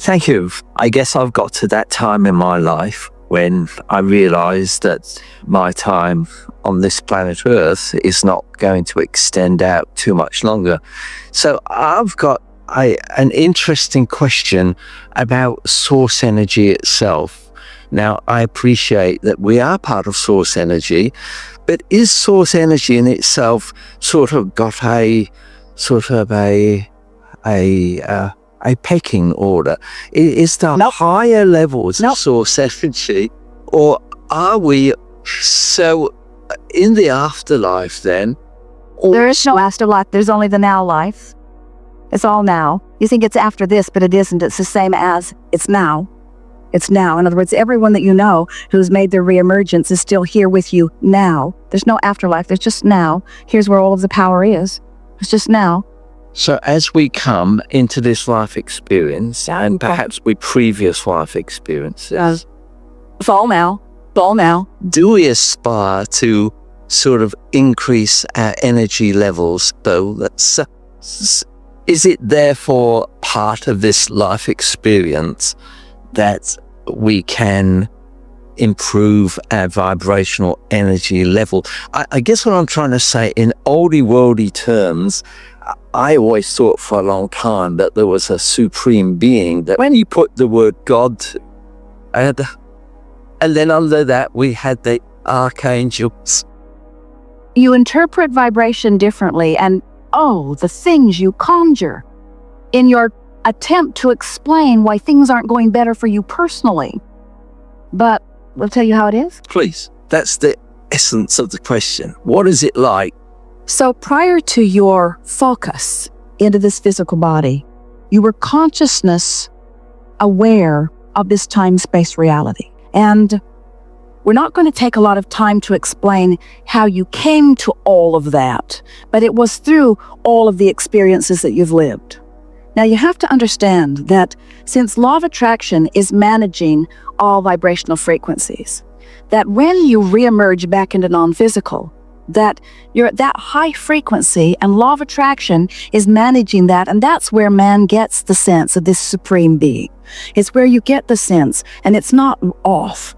Thank you. I guess I've got to that time in my life when I realized that my time on this planet Earth is not going to extend out too much longer. So I've got an interesting question about source energy itself. Now, I appreciate that we are part of source energy, but is source energy in itself sort of got a pecking order? Is there higher levels of source energy, or are we so in the afterlife then? There is no afterlife. There's only the now life. It's all now. You think it's after this, but it isn't. It's the same as it's now. It's now. In other words, everyone that you know who's made their reemergence is still here with you now. There's no afterlife. There's just now. Here's where all of the power is. It's just now. So as we come into this life experience, and perhaps with previous life experiences, it's all now. It's all now. Do we aspire to sort of increase our energy levels, though? Is it therefore part of this life experience that we can improve our vibrational energy level? I guess what I'm trying to say in oldie worldy terms, I always thought for a long time that there was a supreme being, that when you put the word God, and then under that we had the archangels. You interpret vibration differently, and the things you conjure in your attempt to explain why things aren't going better for you personally. But we'll tell you how it is. Please, that's the essence of the question. What is it like? So prior to your focus into this physical body, you were consciousness aware of this time-space reality. And we're not going to take a lot of time to explain how you came to all of that, but it was through all of the experiences that you've lived. Now you have to understand that since law of attraction is managing all vibrational frequencies, that when you reemerge back into non-physical, that you're at that high frequency, and law of attraction is managing that, and that's where man gets the sense of this supreme being. It's where you get the sense, and it's not off,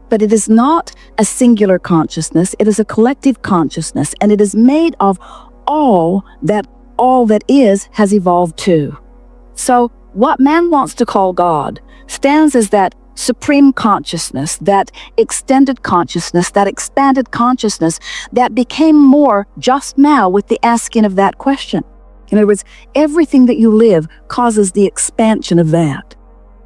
but it is not a singular consciousness, it is a collective consciousness, and it is made of all that is has evolved to. So what man wants to call God stands as that supreme consciousness, that extended consciousness, that expanded consciousness that became more just now with the asking of that question. In other words, everything that you live causes the expansion of that.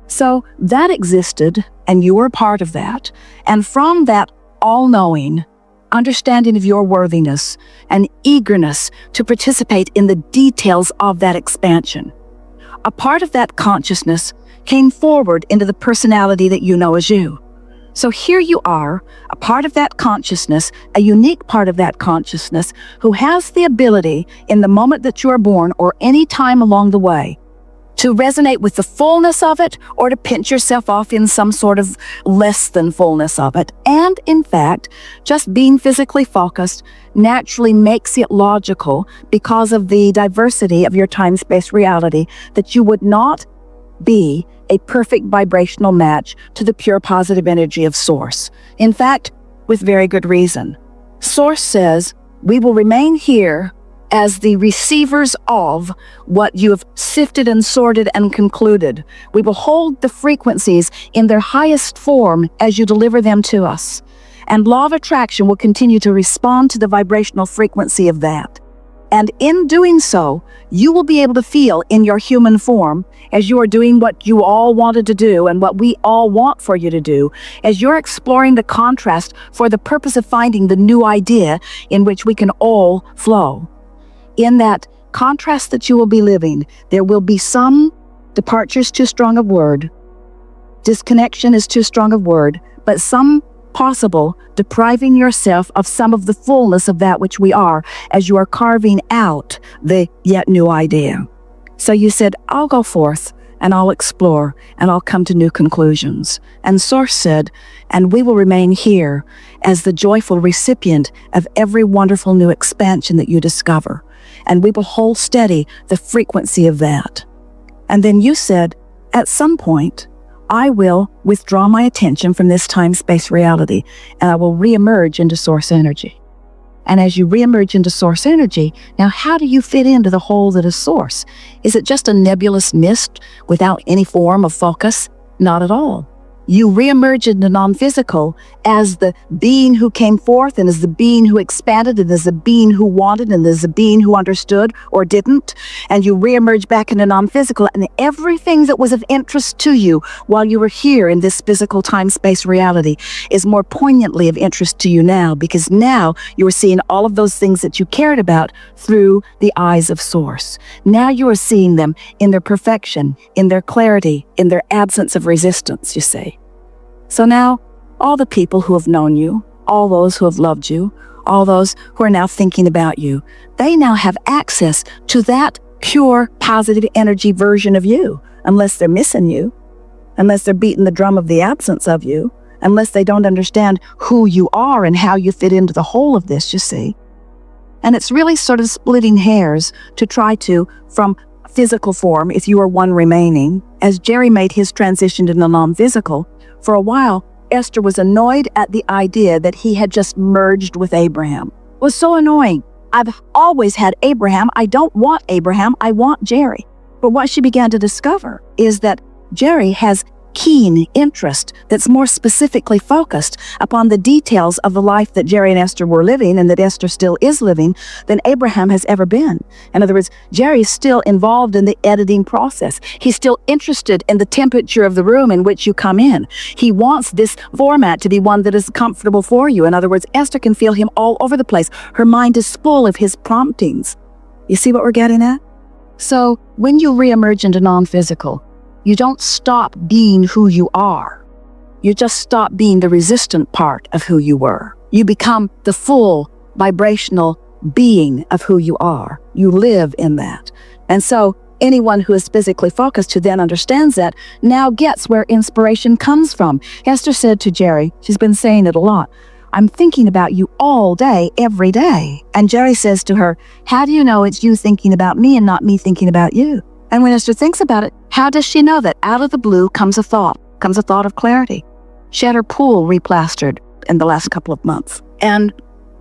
So that existed, and you were a part of that. And from that all-knowing understanding of your worthiness and eagerness to participate in the details of that expansion, a part of that consciousness came forward into the personality that you know as you. So here you are, a part of that consciousness, a unique part of that consciousness, who has the ability in the moment that you are born or any time along the way to resonate with the fullness of it or to pinch yourself off in some sort of less than fullness of it. And in fact, just being physically focused naturally makes it logical, because of the diversity of your time-space reality, that you would not be a perfect vibrational match to the pure positive energy of Source. In fact, with very good reason. Source says, we will remain here as the receivers of what you have sifted and sorted and concluded. We will hold the frequencies in their highest form as you deliver them to us. And law of attraction will continue to respond to the vibrational frequency of that. And in doing so, you will be able to feel in your human form, as you are doing what you all wanted to do and what we all want for you to do, as you're exploring the contrast for the purpose of finding the new idea in which we can all flow. In that contrast that you will be living, there will be some departure is too strong a word, disconnection is too strong a word, but some possible depriving yourself of some of the fullness of that which we are as you are carving out the yet new idea. So you said, I'll go forth and I'll explore and I'll come to new conclusions. And Source said, and we will remain here as the joyful recipient of every wonderful new expansion that you discover. And we will hold steady the frequency of that. And then you said, at some point, I will withdraw my attention from this time-space reality, and I will reemerge into source energy. And as you reemerge into source energy, now how do you fit into the whole that is source? Is it just a nebulous mist without any form of focus? Not at all. You reemerge into non-physical as the being who came forth, and as the being who expanded, and as the being who wanted, and as the being who understood or didn't. And you reemerge back into non-physical, and everything that was of interest to you while you were here in this physical time-space reality is more poignantly of interest to you now, because now you are seeing all of those things that you cared about through the eyes of source. Now you are seeing them in their perfection, in their clarity, in their absence of resistance, you see. So now, all the people who have known you, all those who have loved you, all those who are now thinking about you, they now have access to that pure, positive energy version of you, unless they're missing you, unless they're beating the drum of the absence of you, unless they don't understand who you are and how you fit into the whole of this, you see. And it's really sort of splitting hairs to try to, from physical form, if you are one remaining, as Jerry made his transition to the non-physical. For a while, Esther was annoyed at the idea that he had just merged with Abraham. It was so annoying. I've always had Abraham. I don't want Abraham. I want Jerry. But what she began to discover is that Jerry has keen interest that's more specifically focused upon the details of the life that Jerry and Esther were living, and that Esther still is living, than Abraham has ever been. In other words, Jerry's still involved in the editing process. He's still interested in the temperature of the room in which you come in. He wants this format to be one that is comfortable for you. In other words, Esther can feel him all over the place. Her mind is full of his promptings. You see what we're getting at? So when you reemerge into non-physical, you don't stop being who you are. You just stop being the resistant part of who you were. You become the full vibrational being of who you are. You live in that. And so anyone who is physically focused, who then understands that, now gets where inspiration comes from. Esther said to Jerry, she's been saying it a lot, I'm thinking about you all day, every day. And Jerry says to her, how do you know it's you thinking about me and not me thinking about you? And when Esther thinks about it, how does she know that out of the blue comes a thought of clarity? She had her pool replastered in the last couple of months. And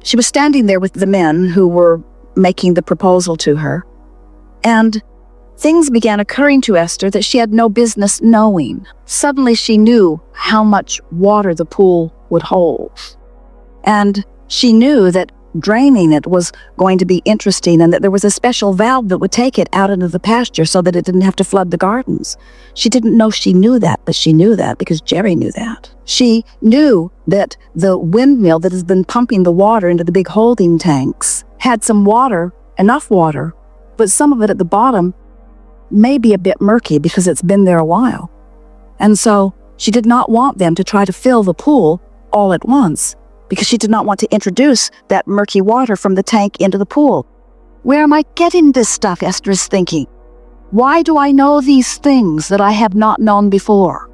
she was standing there with the men who were making the proposal to her. And things began occurring to Esther that she had no business knowing. Suddenly she knew how much water the pool would hold. And she knew that draining it was going to be interesting, and that there was a special valve that would take it out into the pasture so that it didn't have to flood the gardens. She didn't know she knew that, but she knew that because Jerry knew that. She knew that the windmill that has been pumping the water into the big holding tanks had some water, enough water, but some of it at the bottom may be a bit murky because it's been there a while. And so she did not want them to try to fill the pool all at once, because she did not want to introduce that murky water from the tank into the pool. Where am I getting this stuff, Esther is thinking? Why do I know these things that I have not known before?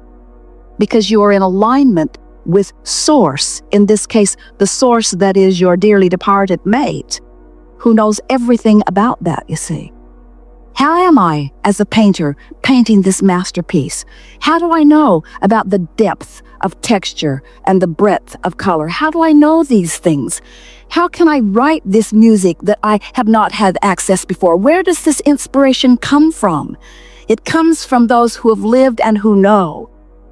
Because you are in alignment with Source, in this case, the Source that is your dearly departed mate, who knows everything about that, you see. How am I, as a painter, painting this masterpiece? How do I know about the depth of texture and the breadth of color? How do I know these things? How can I write this music that I have not had access before? Where does this inspiration come from? It comes from those who have lived and who know,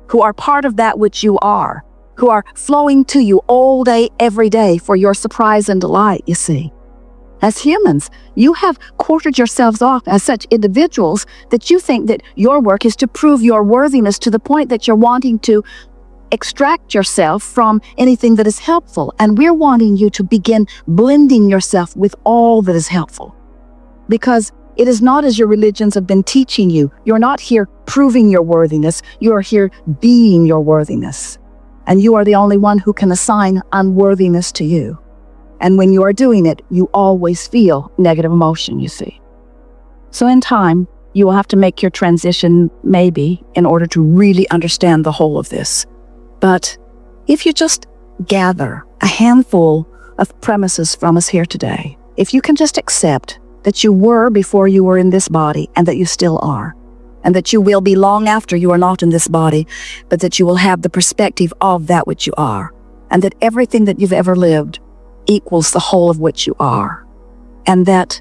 who are part of that which you are, who are flowing to you all day, every day for your surprise and delight, you see. As humans, you have quartered yourselves off as such individuals that you think that your work is to prove your worthiness to the point that you're wanting to extract yourself from anything that is helpful. And we're wanting you to begin blending yourself with all that is helpful. Because it is not as your religions have been teaching you. You're not here proving your worthiness. You are here being your worthiness. And you are the only one who can assign unworthiness to you. And when you are doing it, you always feel negative emotion, you see. So in time, you will have to make your transition, maybe, in order to really understand the whole of this. But if you just gather a handful of premises from us here today, if you can just accept that you were before you were in this body and that you still are, and that you will be long after you are not in this body, but that you will have the perspective of that which you are, and that everything that you've ever lived equals the whole of which you are, and that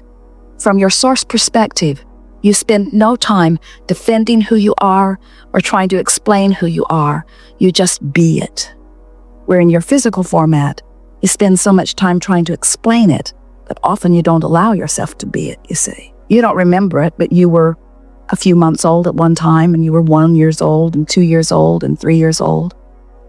from your source perspective, you spend no time defending who you are or trying to explain who you are. You just be it. Where in your physical format, you spend so much time trying to explain it that often you don't allow yourself to be it, you see. You don't remember it, but you were a few months old at one time, and you were 1 year old and 2 years old and 3 years old.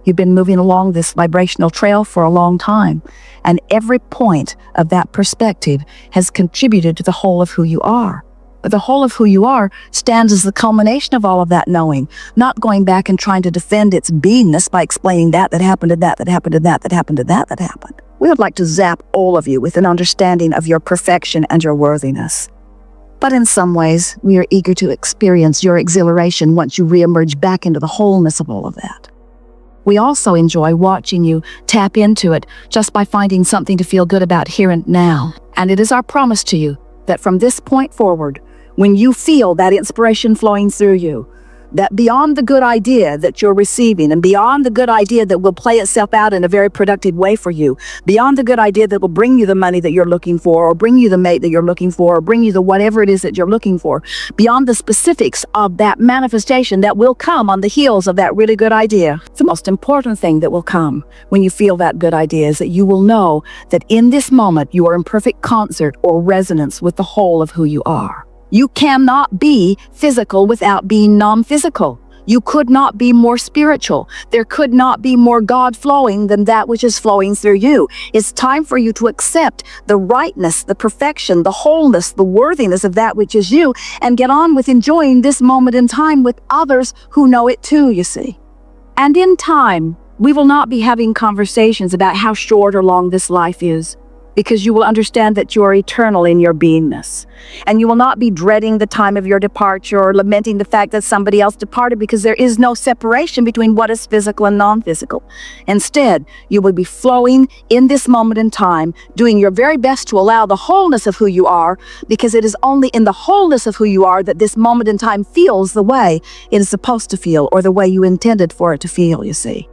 You've been moving along this vibrational trail for a long time, and every point of that perspective has contributed to the whole of who you are. But the whole of who you are stands as the culmination of all of that knowing, not going back and trying to defend its beingness by explaining that happened to that happened to that happened to that happened. We would like to zap all of you with an understanding of your perfection and your worthiness. But in some ways, we are eager to experience your exhilaration once you reemerge back into the wholeness of all of that. We also enjoy watching you tap into it just by finding something to feel good about here and now. And it is our promise to you that from this point forward, when you feel that inspiration flowing through you, that beyond the good idea that you're receiving and beyond the good idea that will play itself out in a very productive way for you, beyond the good idea that will bring you the money that you're looking for or bring you the mate that you're looking for or bring you the whatever it is that you're looking for, beyond the specifics of that manifestation that will come on the heels of that really good idea, the most important thing that will come when you feel that good idea is that you will know that in this moment you are in perfect concert or resonance with the whole of who you are. You cannot be physical without being non-physical. You could not be more spiritual. There could not be more God flowing than that which is flowing through you. It's time for you to accept the rightness, the perfection, the wholeness, the worthiness of that which is you, and get on with enjoying this moment in time with others who know it too, you see. And in time, we will not be having conversations about how short or long this life is, because you will understand that you are eternal in your beingness. And you will not be dreading the time of your departure or lamenting the fact that somebody else departed, because there is no separation between what is physical and non-physical. Instead, you will be flowing in this moment in time, doing your very best to allow the wholeness of who you are, because it is only in the wholeness of who you are that this moment in time feels the way it is supposed to feel, or the way you intended for it to feel, you see.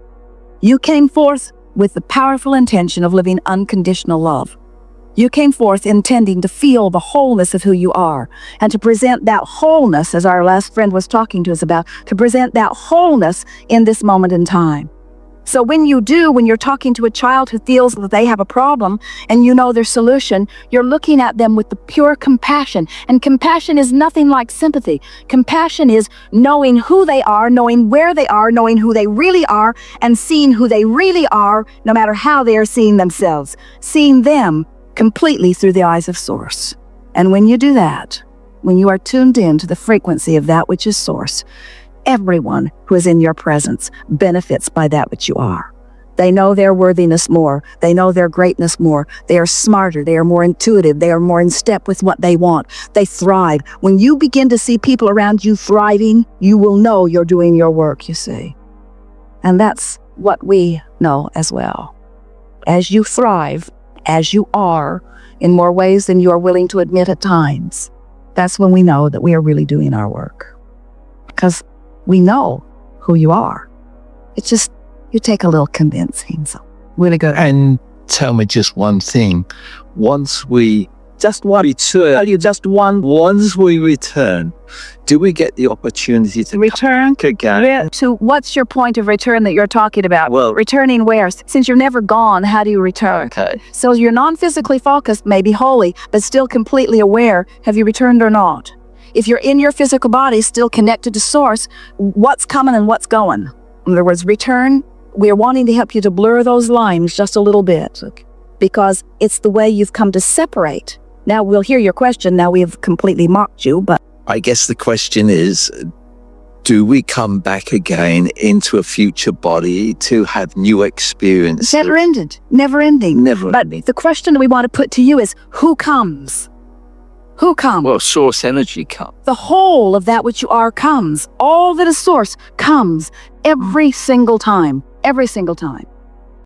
You came forth with the powerful intention of living unconditional love. You came forth intending to feel the wholeness of who you are, and to present that wholeness, as our last friend was talking to us about, to present that wholeness in this moment in time. So when you're talking to a child who feels that they have a problem and you know their solution, you're looking at them with the pure compassion. And compassion is nothing like sympathy. Compassion is knowing who they are, knowing where they are, knowing who they really are, and seeing who they really are, no matter how they are seeing themselves, seeing them completely through the eyes of Source. And when you do that, when you are tuned in to the frequency of that which is Source, everyone who is in your presence benefits by that which you are. They know their worthiness more. They know their greatness more. They are smarter. They are more intuitive. They are more in step with what they want. They thrive. When you begin to see people around you thriving, you will know you're doing your work, you see. And that's what we know as well. As you thrive, as you are, in more ways than you are willing to admit at times, that's when we know that we are really doing our work. Because we know who you are. It's just, you take a little convincing. So really good. And tell me just one thing. Once we once we return, do we get the opportunity to return again? To what's your point of return that you're talking about? Well, returning where? Since you're never gone, how do you return? Okay. So you're non-physically focused, maybe wholly, but still completely aware. Have you returned or not? If you're in your physical body, still connected to Source, what's coming and what's going? In other words, return, we're wanting to help you to blur those lines just a little bit, because it's the way you've come to separate. Now we'll hear your question. Now we've completely mocked you, but I guess the question is, do we come back again into a future body to have new experiences? never ended, never ending. Never But the question that we want to put to you is, who comes? Who comes? Well, Source energy comes. The whole of that which you are comes. All that is Source comes every single time. Every single time.